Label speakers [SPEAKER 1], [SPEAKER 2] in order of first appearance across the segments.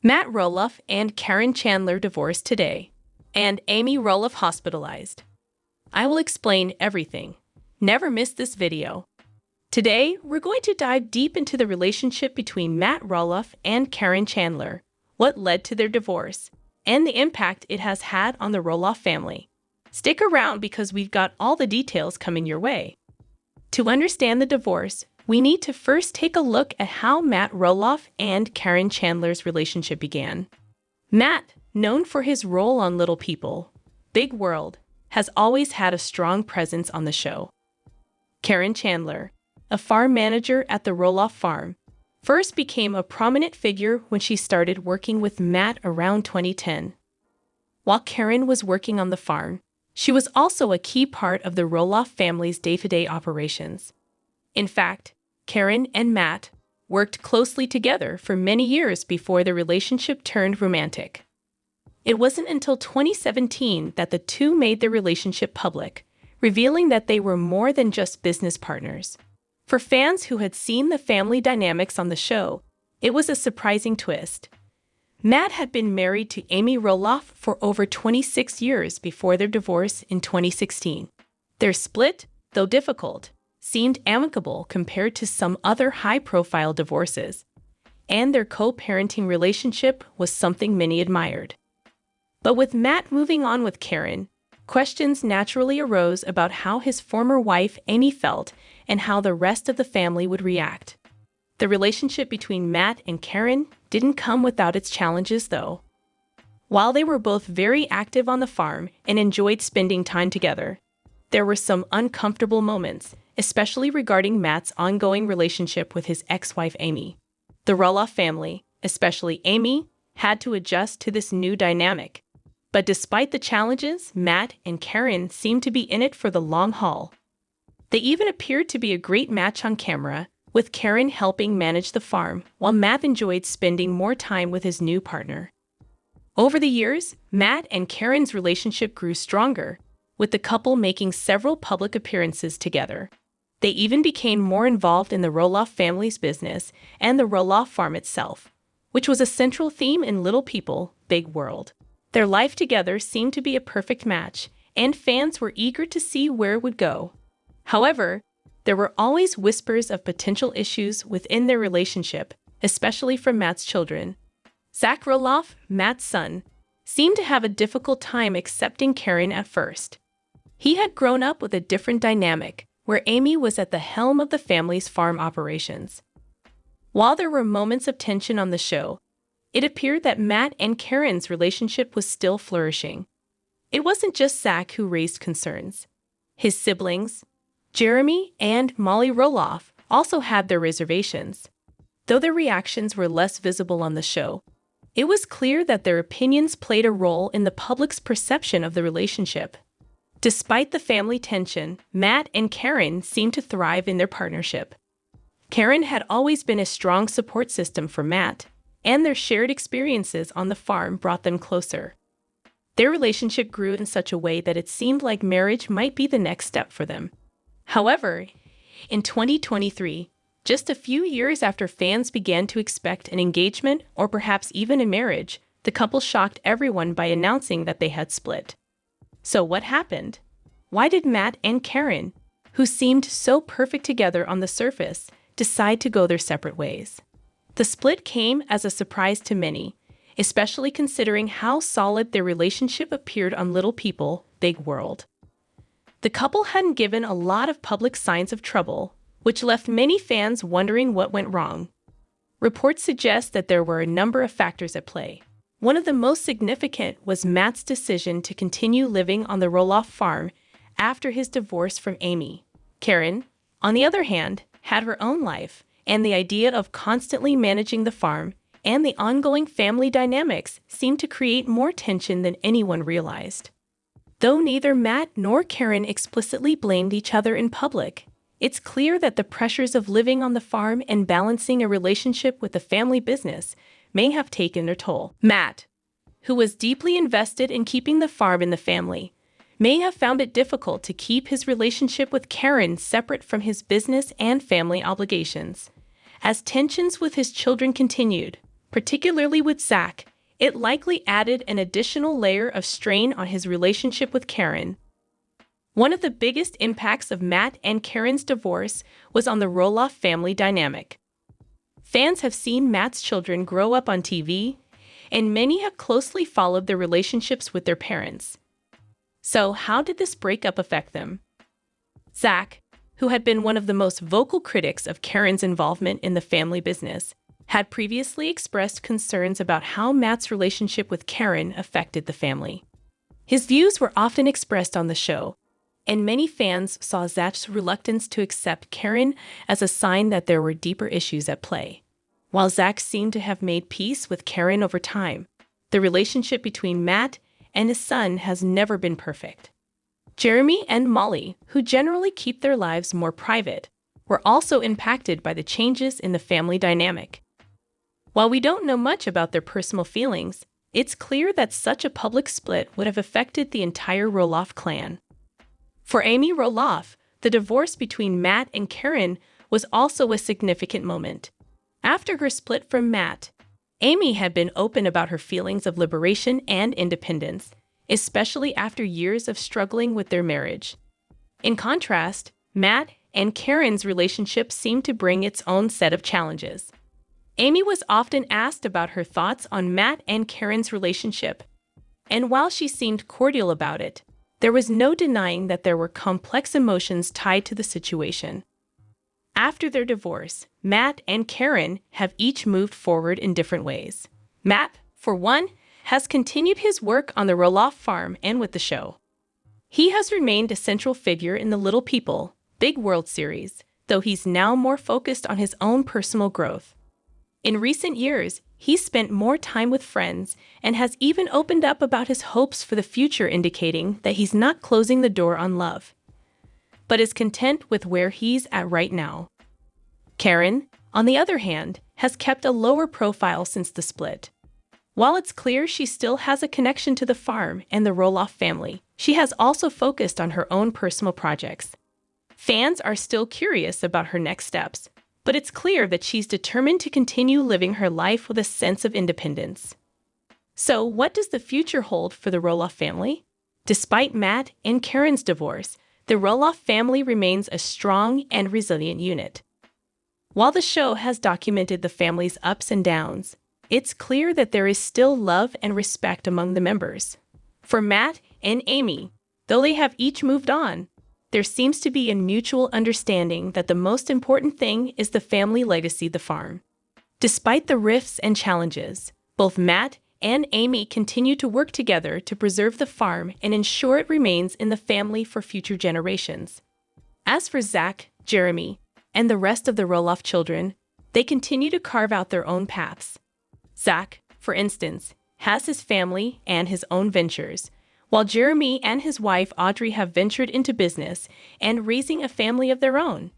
[SPEAKER 1] Matt Roloff and Caryn Chandler divorced today, and Amy Roloff hospitalized. I will explain everything. Never miss this video. Today, we're going to dive deep into the relationship between Matt Roloff and Caryn Chandler, what led to their divorce, and the impact it has had on the Roloff family. Stick around because we've got all the details coming your way. To understand the divorce, we need to first take a look at how Matt Roloff and Caryn Chandler's relationship began. Matt, known for his role on Little People, Big World, has always had a strong presence on the show. Caryn Chandler, a farm manager at the Roloff farm, first became a prominent figure when she started working with Matt around 2010. While Caryn was working on the farm, she was also a key part of the Roloff family's day-to-day operations. In fact, Caryn and Matt worked closely together for many years before their relationship turned romantic. It wasn't until 2017 that the two made their relationship public, revealing that they were more than just business partners. For fans who had seen the family dynamics on the show, it was a surprising twist. Matt had been married to Amy Roloff for over 26 years before their divorce in 2016. Their split, though difficult, seemed amicable compared to some other high-profile divorces, and their co-parenting relationship was something many admired. But with Matt moving on with Caryn, questions naturally arose about how his former wife Amy felt and how the rest of the family would react. The relationship between Matt and Caryn didn't come without its challenges, though. While they were both very active on the farm and enjoyed spending time together, there were some uncomfortable moments, especially regarding Matt's ongoing relationship with his ex-wife Amy. The Roloff family, especially Amy, had to adjust to this new dynamic. But despite the challenges, Matt and Caryn seemed to be in it for the long haul. They even appeared to be a great match on camera, with Caryn helping manage the farm, while Matt enjoyed spending more time with his new partner. Over the years, Matt and Caryn's relationship grew stronger, with the couple making several public appearances together. They even became more involved in the Roloff family's business and the Roloff farm itself, which was a central theme in Little People, Big World. Their life together seemed to be a perfect match, and fans were eager to see where it would go. However, there were always whispers of potential issues within their relationship, especially from Matt's children. Zach Roloff, Matt's son, seemed to have a difficult time accepting Caryn at first. He had grown up with a different dynamic, where Amy was at the helm of the family's farm operations. While there were moments of tension on the show, it appeared that Matt and Caryn's relationship was still flourishing. It wasn't just Zach who raised concerns. His siblings, Jeremy and Molly Roloff, also had their reservations. Though their reactions were less visible on the show, it was clear that their opinions played a role in the public's perception of the relationship. Despite the family tension, Matt and Caryn seemed to thrive in their partnership. Caryn had always been a strong support system for Matt, and their shared experiences on the farm brought them closer. Their relationship grew in such a way that it seemed like marriage might be the next step for them. However, in 2023, just a few years after fans began to expect an engagement or perhaps even a marriage, the couple shocked everyone by announcing that they had split. So what happened? Why did Matt and Caryn, who seemed so perfect together on the surface, decide to go their separate ways? The split came as a surprise to many, especially considering how solid their relationship appeared on Little People, Big World. The couple hadn't given a lot of public signs of trouble, which left many fans wondering what went wrong. Reports suggest that there were a number of factors at play. One of the most significant was Matt's decision to continue living on the Roloff farm after his divorce from Amy. Caryn, on the other hand, had her own life, and the idea of constantly managing the farm and the ongoing family dynamics seemed to create more tension than anyone realized. Though neither Matt nor Caryn explicitly blamed each other in public, it's clear that the pressures of living on the farm and balancing a relationship with the family business may have taken their toll. Matt, who was deeply invested in keeping the farm in the family, may have found it difficult to keep his relationship with Caryn separate from his business and family obligations. As tensions with his children continued, particularly with Zach, it likely added an additional layer of strain on his relationship with Caryn. One of the biggest impacts of Matt and Caryn's divorce was on the Roloff family dynamic. Fans have seen Matt's children grow up on TV, and many have closely followed their relationships with their parents. So, how did this breakup affect them? Zach, who had been one of the most vocal critics of Caryn's involvement in the family business, had previously expressed concerns about how Matt's relationship with Caryn affected the family. His views were often expressed on the show, and many fans saw Zach's reluctance to accept Caryn as a sign that there were deeper issues at play. While Zach seemed to have made peace with Caryn over time, the relationship between Matt and his son has never been perfect. Jeremy and Molly, who generally keep their lives more private, were also impacted by the changes in the family dynamic. While we don't know much about their personal feelings, it's clear that such a public split would have affected the entire Roloff clan. For Amy Roloff, the divorce between Matt and Caryn was also a significant moment. After her split from Matt, Amy had been open about her feelings of liberation and independence, especially after years of struggling with their marriage. In contrast, Matt and Caryn's relationship seemed to bring its own set of challenges. Amy was often asked about her thoughts on Matt and Caryn's relationship, and while she seemed cordial about it, there was no denying that there were complex emotions tied to the situation. After their divorce, Matt and Caryn have each moved forward in different ways. Matt, for one, has continued his work on the Roloff farm and with the show. He has remained a central figure in the Little People, Big World series, though he's now more focused on his own personal growth. In recent years, he's spent more time with friends and has even opened up about his hopes for the future, indicating that he's not closing the door on love, but is content with where he's at right now. Caryn, on the other hand, has kept a lower profile since the split. While it's clear she still has a connection to the farm and the Roloff family, she has also focused on her own personal projects. Fans are still curious about her next steps, but it's clear that she's determined to continue living her life with a sense of independence. So, what does the future hold for the Roloff family? Despite Matt and Caryn's divorce, the Roloff family remains a strong and resilient unit. While the show has documented the family's ups and downs, it's clear that there is still love and respect among the members. For Matt and Amy, though they have each moved on, there seems to be a mutual understanding that the most important thing is the family legacy, the farm. Despite the rifts and challenges, both Matt and Amy continue to work together to preserve the farm and ensure it remains in the family for future generations. As for Zach, Jeremy, and the rest of the Roloff children, they continue to carve out their own paths. Zach, for instance, has his family and his own ventures, while Jeremy and his wife Audrey have ventured into business and raising a family of their own.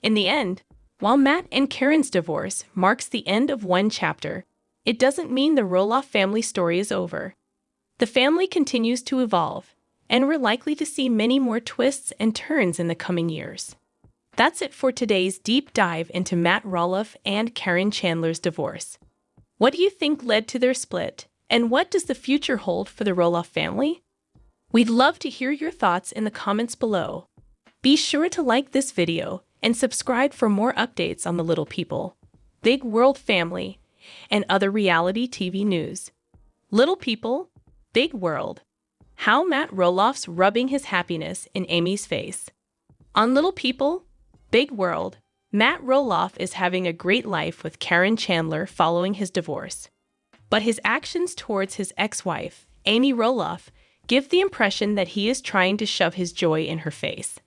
[SPEAKER 1] In the end, while Matt and Caryn's divorce marks the end of one chapter, it doesn't mean the Roloff family story is over. The family continues to evolve, and we're likely to see many more twists and turns in the coming years. That's it for today's deep dive into Matt Roloff and Caryn Chandler's divorce. What do you think led to their split, and what does the future hold for the Roloff family? We'd love to hear your thoughts in the comments below. Be sure to like this video and subscribe for more updates on the Little People, Big World family, and other reality TV news. Little People, Big World. How Matt Roloff's rubbing his happiness in Amy's face. On Little People, Big World, Matt Roloff is having a great life with Caryn Chandler following his divorce. But his actions towards his ex-wife, Amy Roloff, give the impression that he is trying to shove his joy in her face.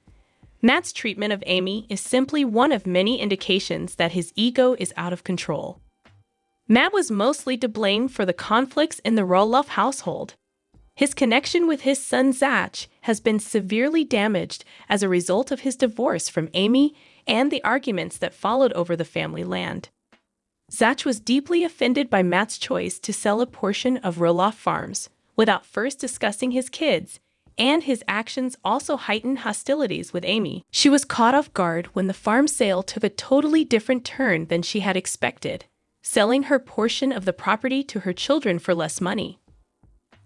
[SPEAKER 1] Matt's treatment of Amy is simply one of many indications that his ego is out of control. Matt was mostly to blame for the conflicts in the Roloff household. His connection with his son Zach has been severely damaged as a result of his divorce from Amy and the arguments that followed over the family land. Zach was deeply offended by Matt's choice to sell a portion of Roloff Farms without first discussing his kids, and his actions also heightened hostilities with Amy. She was caught off guard when the farm sale took a totally different turn than she had expected. selling her portion of the property to her children for less money.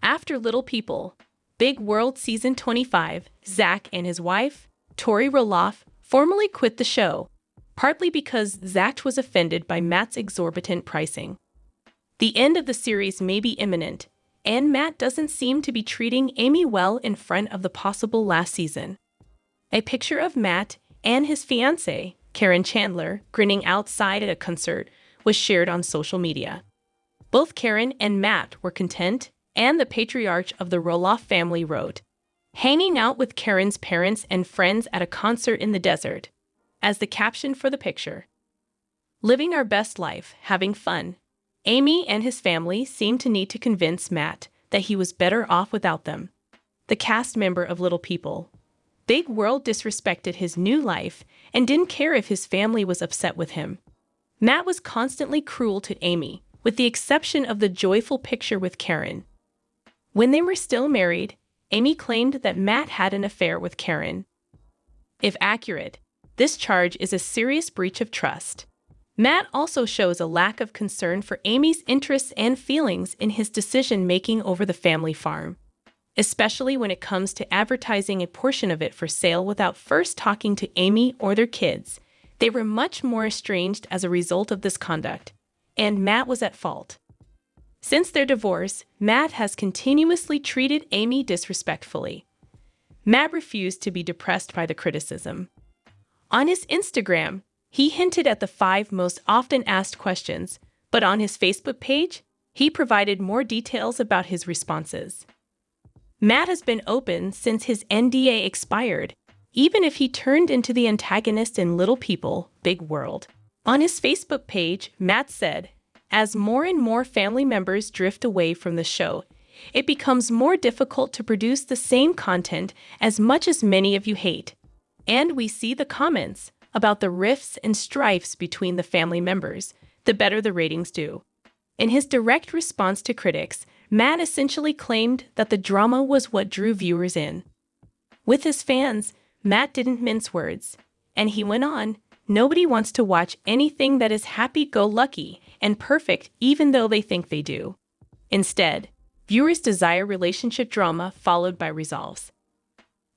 [SPEAKER 1] After Little People, Big World Season 25, Zach and his wife, Tori Roloff, formally quit the show, partly because Zach was offended by Matt's exorbitant pricing. The end of the series may be imminent, and Matt doesn't seem to be treating Amy well in front of the possible last season. A picture of Matt and his fiancée, Caryn Chandler, grinning outside at a concert was shared on social media. Both Caryn and Matt were content, and the patriarch of the Roloff family wrote, "Hanging out with Caryn's parents and friends at a concert in the desert," as the caption for the picture. Living our best life, having fun. Amy and his family seemed to need to convince Matt that he was better off without them. The cast member of Little People, Big World, disrespected his new life and didn't care if his family was upset with him. Matt was constantly cruel to Amy, with the exception of the joyful picture with Caryn. When they were still married, Amy claimed that Matt had an affair with Caryn. If accurate, this charge is a serious breach of trust. Matt also shows a lack of concern for Amy's interests and feelings in his decision-making over the family farm, especially when it comes to advertising a portion of it for sale without first talking to Amy or their kids. They were much more estranged as a result of this conduct, and Matt was at fault. Since their divorce, Matt has continuously treated Amy disrespectfully. Matt refused to be depressed by the criticism. On his Instagram, he hinted at the 5 most often asked questions, but on his Facebook page, he provided more details about his responses. Matt has been open since his NDA expired, even if he turned into the antagonist in Little People, Big World. On his Facebook page, Matt said, "As more and more family members drift away from the show, it becomes more difficult to produce the same content as much as many of you hate. And we see the comments about the rifts and strifes between the family members, the better the ratings do." In his direct response to critics, Matt essentially claimed that the drama was what drew viewers in. With his fans, Matt didn't mince words, and he went on, "Nobody wants to watch anything that is happy-go-lucky and perfect even though they think they do. Instead, viewers desire relationship drama followed by resolves."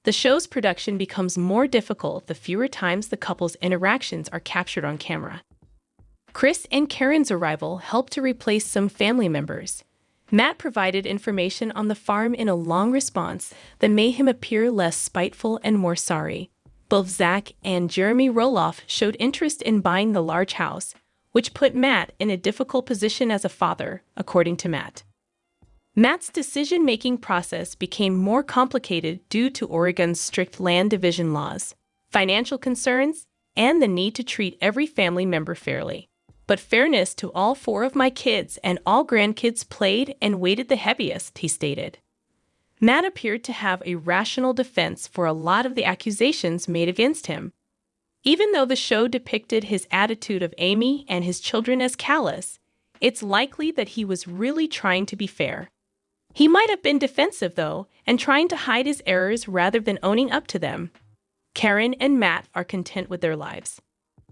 [SPEAKER 1] The show's production becomes more difficult the fewer times the couple's interactions are captured on camera. Chris and Caryn's arrival helped to replace some family members. Matt provided information on the farm in a long response that made him appear less spiteful and more sorry. Both Zach and Jeremy Roloff showed interest in buying the large house, which put Matt in a difficult position as a father, according to Matt. Matt's decision-making process became more complicated due to Oregon's strict land division laws, financial concerns, and the need to treat every family member fairly. "But fairness to all 4 of my kids and all grandkids played and weighted the heaviest," he stated. Matt appeared to have a rational defense for a lot of the accusations made against him. Even though the show depicted his attitude of Amy and his children as callous, it's likely that he was really trying to be fair. He might have been defensive, though, and trying to hide his errors rather than owning up to them. Caryn and Matt are content with their lives.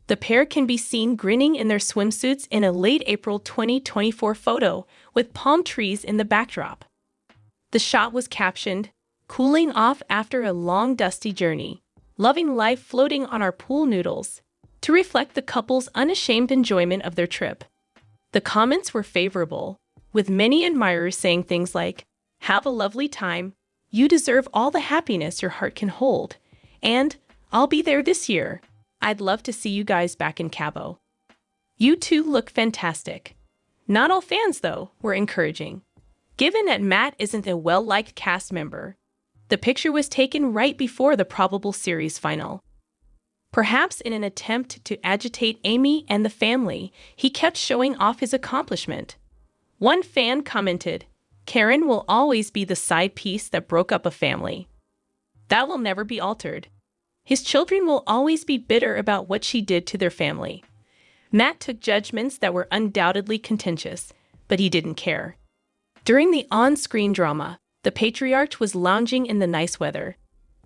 [SPEAKER 1] The pair can be seen grinning in their swimsuits in a late April 2024 photo with palm trees in the backdrop. The shot was captioned, "Cooling off after a long dusty journey, loving life floating on our pool noodles," to reflect the couple's unashamed enjoyment of their trip. The comments were favorable, with many admirers saying things like, "Have a lovely time, you deserve all the happiness your heart can hold," and "I'll be there this year. I'd love to see you guys back in Cabo. You two look fantastic." Not all fans, though, were encouraging. Given that Matt isn't a well-liked cast member, the picture was taken right before the probable series final. Perhaps in an attempt to agitate Amy and the family, he kept showing off his accomplishment. One fan commented, "Caryn will always be the side piece that broke up a family. That will never be altered. His children will always be bitter about what she did to their family." Matt took judgments that were undoubtedly contentious, but he didn't care. During the on-screen drama, the patriarch was lounging in the nice weather.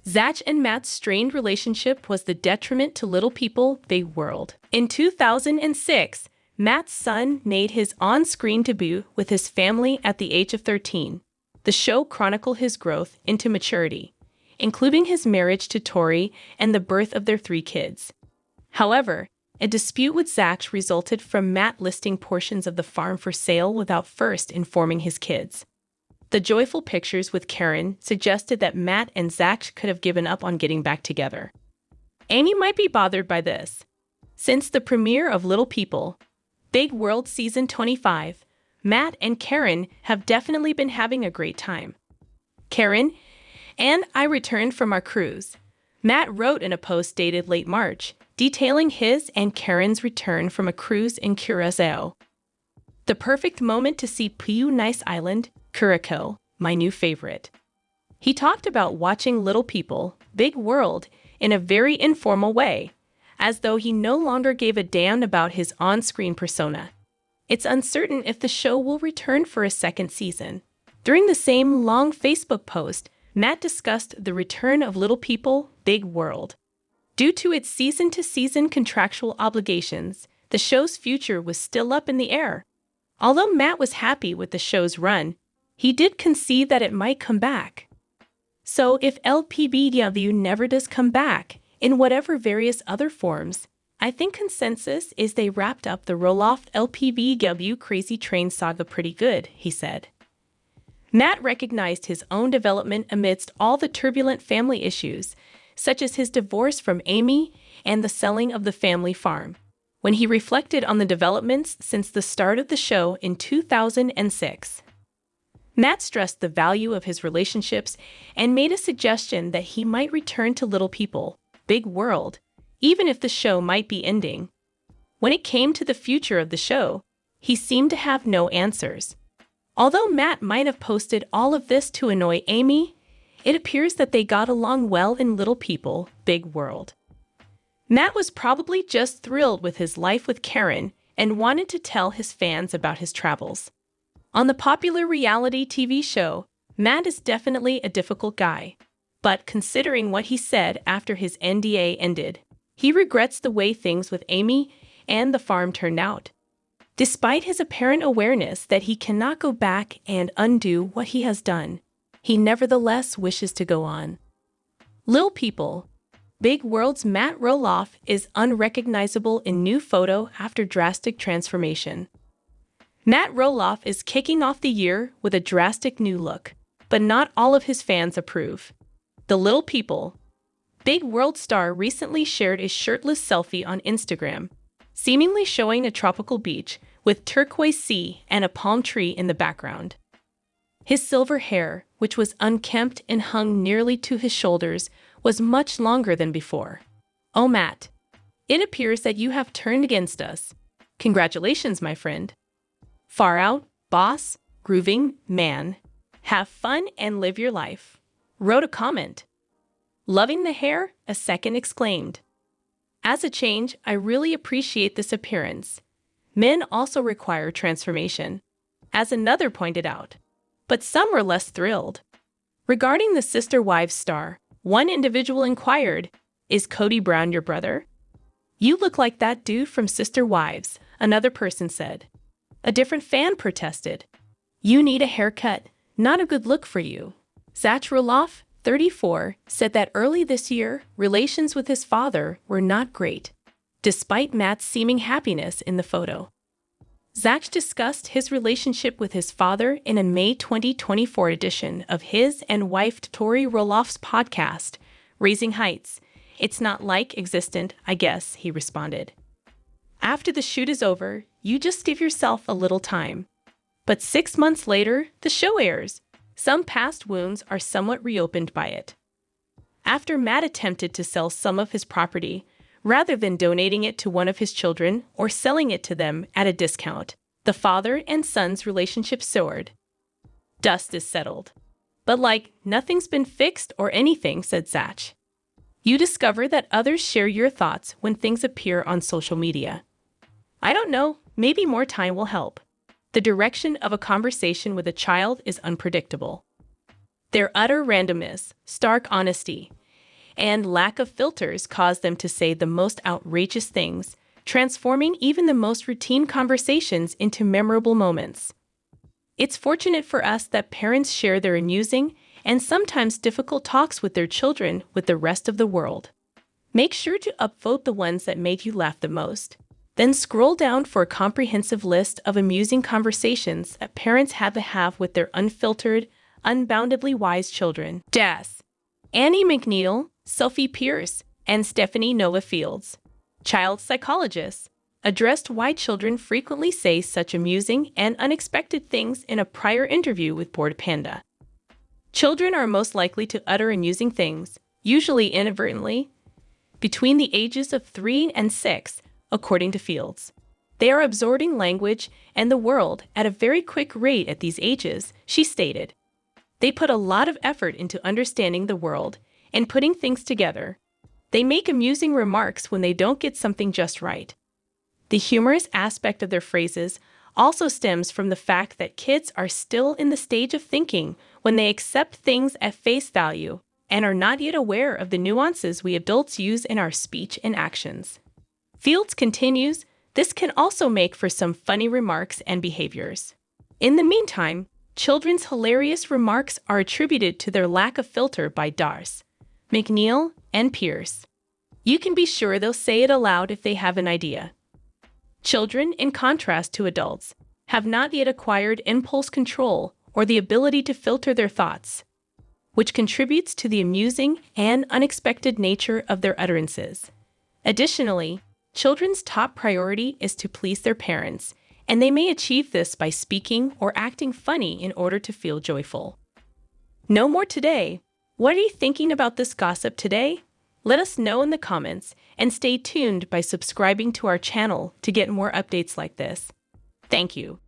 [SPEAKER 1] Zach and Matt's strained relationship was the detriment to Little People, Big World. In 2006, Matt's son made his on-screen debut with his family at the age of 13. The show chronicled his growth into maturity, including his marriage to Tori and the birth of their 3 kids. However, a dispute with Zach resulted from Matt listing portions of the farm for sale without first informing his kids. The joyful pictures with Caryn suggested that Matt and Zach could have given up on getting back together. Amy might be bothered by this. Since the premiere of Little People, Big World Season 25, Matt and Caryn have definitely been having a great time. Caryn and I returned from our cruise. Matt wrote in a post dated late March, detailing his and Caryn's return from a cruise in Curacao. The perfect moment to see Piu Nice Island, Curacao, my new favorite. He talked about watching Little People, Big World in a very informal way, as though he no longer gave a damn about his on-screen persona. It's uncertain if the show will return for a second season. During the same long Facebook post, Matt discussed the return of Little People, Big World. Due to its season-to-season contractual obligations, the show's future was still up in the air. Although Matt was happy with the show's run, he did concede that it might come back. So if Lpbw never does come back, in whatever various other forms, I think consensus is they wrapped up the Roloff Lpbw Crazy Train saga pretty good, he said. Matt recognized his own development amidst all the turbulent family issues, such as his divorce from Amy and the selling of the family farm, when he reflected on the developments since the start of the show in 2006. Matt stressed the value of his relationships and made a suggestion that he might return to Little People, Big World, even if the show might be ending. When it came to the future of the show, he seemed to have no answers. Although Matt might have posted all of this to annoy Amy, it appears that they got along well in Little People, Big World. Matt was probably just thrilled with his life with Caryn and wanted to tell his fans about his travels. On the popular reality TV show, Matt is definitely a difficult guy. But considering what he said after his NDA ended, he regrets the way things with Amy and the farm turned out. Despite his apparent awareness that he cannot go back and undo what he has done, he nevertheless wishes to go on. Little People, Big World's Matt Roloff is unrecognizable in new photo after drastic transformation. Matt Roloff is kicking off the year with a drastic new look, but not all of his fans approve. The Little People, Big World star recently shared a shirtless selfie on Instagram, seemingly showing a tropical beach with turquoise sea and a palm tree in the background. His silver hair, which was unkempt and hung nearly to his shoulders, was much longer than before. Oh, Matt, it appears that you have turned against us. Congratulations, my friend. Far out, boss, grooving, man. Have fun and live your life. Wrote a comment. Loving the hair, a second exclaimed. As a change, I really appreciate this appearance. Men also require transformation, as another pointed out. But some were less thrilled. Regarding the Sister Wives star, one individual inquired, "Is Cody Brown your brother?" "You look like that dude from Sister Wives," another person said. A different fan protested. "You need a haircut, not a good look for you." Zach Roloff, 34, said that early this year, relations with his father were not great, despite Matt's seeming happiness in the photo. Zach discussed his relationship with his father in a May 2024 edition of his and wife Tori Roloff's podcast, Raising Heights. "It's not like existent, I guess," he responded. "After the shoot is over, you just give yourself a little time." But 6 months later, the show airs. Some past wounds are somewhat reopened by it. After Matt attempted to sell some of his property, rather than donating it to one of his children or selling it to them at a discount, the father and son's relationship soared. "Dust is settled. But nothing's been fixed or anything," said Zach. "You discover that others share your thoughts when things appear on social media. I don't know, maybe more time will help. The direction of a conversation with a child is unpredictable. Their utter randomness, stark honesty, and lack of filters cause them to say the most outrageous things, transforming even the most routine conversations into memorable moments. It's fortunate for us that parents share their amusing and sometimes difficult talks with their children with the rest of the world. Make sure to upvote the ones that made you laugh the most. Then scroll down for a comprehensive list of amusing conversations that parents had to have with their unfiltered, unboundedly wise children. Das. Annie McNeil, Sophie Pierce, and Stephanie Nova Fields, child psychologists, addressed why children frequently say such amusing and unexpected things in a prior interview with Bored Panda. Children are most likely to utter amusing things, usually inadvertently, between the ages of 3 and 6, according to Fields. They are absorbing language and the world at a very quick rate at these ages, she stated. They put a lot of effort into understanding the world and putting things together. They make amusing remarks when they don't get something just right. The humorous aspect of their phrases also stems from the fact that kids are still in the stage of thinking when they accept things at face value and are not yet aware of the nuances we adults use in our speech and actions. Fields continues, this can also make for some funny remarks and behaviors. In the meantime, children's hilarious remarks are attributed to their lack of filter by Darce, McNeil, and Pierce. You can be sure they'll say it aloud if they have an idea. Children, in contrast to adults, have not yet acquired impulse control or the ability to filter their thoughts, which contributes to the amusing and unexpected nature of their utterances. Additionally, children's top priority is to please their parents, and they may achieve this by speaking or acting funny in order to feel joyful. No more today. What are you thinking about this gossip today? Let us know in the comments, and stay tuned by subscribing to our channel to get more updates like this. Thank you.